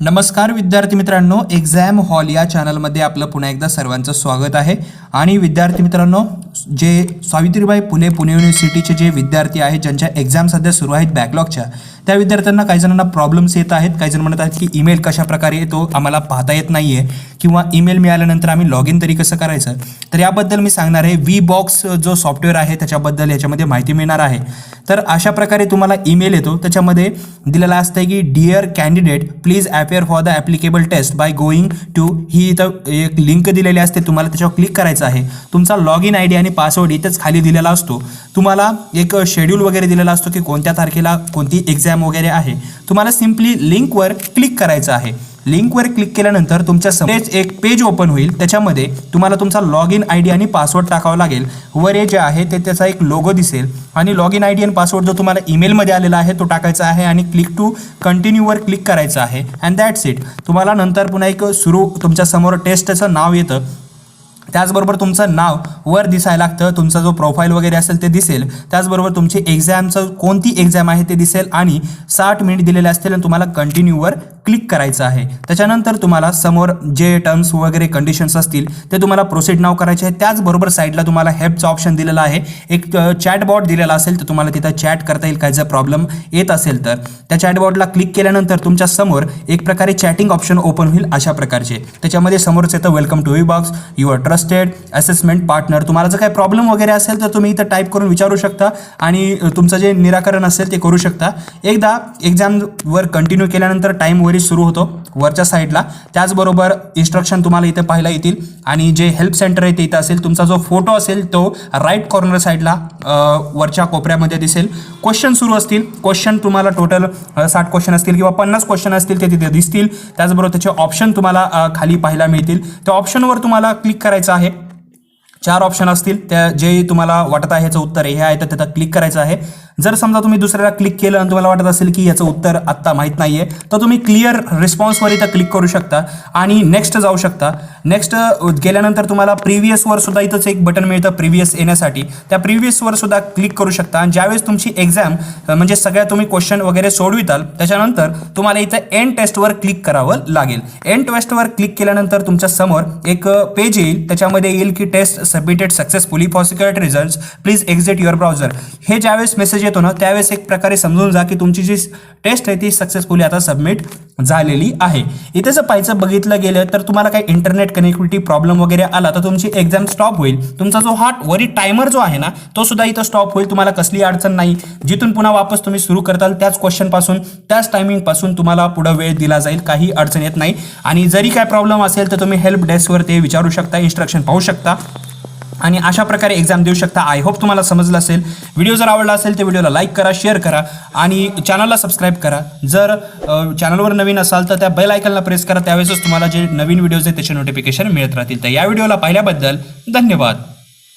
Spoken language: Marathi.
नमस्कार विद्यार्थी मित्रांनो, एक्झाम हॉल या चॅनलमध्ये आपलं पुन्हा एकदा सर्वांचं स्वागत आहे। आणि विद्यार्थी मित्रांनो, जे सावित्रीबाई फुले पुणे युनिव्हर्सिटीचे जे विद्यार्थी आहेत ज्यांच्या एक्झाम सध्या सुरू आहेत बॅकलॉगच्या, त्या विद्यार्थ्यांना काही जणांना प्रॉब्लेम्स येत आहेत। काही जण म्हणत आहेत की ईमेल कशा प्रकारे येतो आम्हाला पाहता येत नाहीये किंवा ईमेल मिळाल्यानंतर आम्ही लॉग इन तरी कसं करायचं, तर याबद्दल मी सांगणार आहे। Wheebox जो सॉफ्टवेअर आहे त्याच्याबद्दल याच्यामध्ये माहिती मिळणार आहे। तर अशा प्रकारे तुम्हाला ईमेल येतो, त्याच्यामध्ये दिलेला असतं की dear candidate please appear for the applicable test by going to, ही इथं एक लिंक दिलेली असते, तुम्हाला त्याच्यावर क्लिक करायचं आहे। तुमचा लॉग इन आयडी आणि पासवर्ड इथंच खाली दिलेला असतो। तुम्हाला एक शेड्यूल वगैरे दिलेला असतो की कोणत्या तारखेला कोणती एक्झाम वगैरे आहे। तुम्हाला सिम्पली लिंकवर क्लिक करायचं आहे। लिंकवर क्लिक केल्यानंतर तुमच्या समोर एक पेज ओपन होईल, त्याच्यामध्ये तुम्हाला तुमचा लॉग इन आयडी आणि पासवर्ड टाकावा लागेल। वर जे आहे ते त्याचा एक लोगो दिसेल आणि लॉग इन आयडी आणि पासवर्ड जो तुम्हाला ईमेलमध्ये आलेला आहे तो टाकायचा आहे आणि क्लिक टू कंटिन्यूवर क्लिक करायचं आहे अँड दॅट्स इट। तुम्हाला नंतर पुन्हा एक तुमच्या समोर टेस्टचं नाव येतं, त्याचबरोबर तुमचं नाव वर दिसायला लागतं, तुमचा जो प्रोफाईल वगैरे असेल ते दिसेल, त्याचबरोबर तुमची एक्झामचं कोणती एक्झाम आहे ते दिसेल आणि 60 मिनिट दिलेले असतील आणि तुम्हाला कंटिन्यूवर क्लिक करायचं आहे। त्याच्यानंतर तुम्हाला समोर जे टर्म्स वगैरे कंडिशन्स असतील ते तुम्हाला प्रोसीड नाव करायचे आहे। त्याचबरोबर साईडला तुम्हाला हेल्पचा ऑप्शन दिलेला आहे, एक चॅटबॉट दिलेला असेल तर तुम्हाला तिथं चॅट करता येईल, काय जर प्रॉब्लेम येत असेल तर। त्या चॅटबॉटला क्लिक केल्यानंतर तुमच्या समोर एक प्रकारे चॅटिंग ऑप्शन ओपन होईल अशा प्रकारचे। त्याच्यामध्ये समोरच येतं welcome to Wheebox your trusted assessment partner. तुम्हाला जर काही प्रॉब्लेम वगैरे असेल तर तुम्ही इथं टाईप करून विचारू शकता आणि तुमचं जे निराकरण असेल ते करू शकता। एकदा एक्झामवर कंटिन्यू केल्यानंतर टाईम वगैरे सुरू होतो वरच्या साईडला। त्याचबरोबर इन्स्ट्रक्शन तुम्हाला इथे पाहायला येतील आणि जे हेल्प सेंटर आहे ते इथं असेल। तुमचा जो फोटो असेल तो राईट कॉर्नर साईडला वरच्या कोपऱ्यामध्ये दिसेल। क्वेश्चन सुरू असतील, क्वेश्चन तुम्हाला टोटल 60 क्वेश्चन असतील किंवा 50 क्वेश्चन असतील ते तिथे दिसतील। त्याचबरोबर त्याचे ऑप्शन तुम्हाला खाली पाहायला मिळतील। त्या ऑप्शनवर तुम्हाला क्लिक करायचं आहे। 4 ऑप्शन असतील, त्या जे तुम्हाला वाटत आहे याचं उत्तर हे आहे तर त्याला क्लिक करायचं आहे। जर समजा तुम्ही दुसऱ्याला क्लिक केलं आणि तुम्हाला वाटत असेल की याचं उत्तर आत्ता माहीत नाहीये तर तुम्ही क्लिअर रिस्पॉन्सवर इथं क्लिक करू शकता आणि नेक्स्ट जाऊ शकता। नेक्स्ट गेल्यानंतर तुम्हाला प्रिव्हियसवर सुद्धा इथंच एक बटन मिळतं प्रिव्हियस येण्यासाठी, त्या प्रिव्हियसवर सुद्धा क्लिक करू शकता। आणि ज्यावेळेस तुमची एक्झाम म्हणजे सगळ्या तुम्ही क्वेश्चन वगैरे सोडविताल त्याच्यानंतर तुम्हाला इथं एंड टेस्टवर क्लिक करावं लागेल। एंड टेस्टवर क्लिक केल्यानंतर तुमच्या समोर एक पेज येईल, त्याच्यामध्ये येईल की test submitted successfully for security results please exit your browser. हे ज्यावेळेस मेसेज येतो ना त्यावेळेस एक प्रकारे समजून जा की तुमची जी टेस्ट आहे ती सक्सेसफुली आता सबमिट झालेली आहे। इथे जर पाहायचं बघितलं गेलं तर तुम्हाला काही इंटरनेट कनेक्टिव्हिटी प्रॉब्लेम वगैरे आला तर तुमची एक्झाम स्टॉप होईल। तुमचा जो हा वरी टायमर जो आहे ना तो सुद्धा इथं स्टॉप होईल, तुम्हाला कसली अडचण नाही। जिथून पुन्हा वापस तुम्ही सुरू करताल त्याच क्वेश्चन पासून त्याच टायमिंग पासून तुम्हाला पुढे वेळ दिला जाईल, काही अडचण येत नाही। आणि जरी काय प्रॉब्लेम असेल तर तुम्ही हेल्प डेस्कवर ते विचारू शकता, इन्स्ट्रक्शन पाहू शकता आणि अशा प्रकारे एक्झाम देऊ शकता। आय होप तुम्हाला समजलं असेल। व्हिडिओ जर आवडला असेल तर व्हिडिओला लाईक करा, शेअर करा आणि चॅनलला सबस्क्राईब करा। जर चॅनलवर नवीन असाल तर त्या बेल आयकॉनला प्रेस करा, त्यावेळेसच तुम्हाला जे नवीन व्हिडिओज आहेत त्याचे नोटिफिकेशन मिळत राहतील। तर या व्हिडिओला पाहिल्याबद्दल धन्यवाद।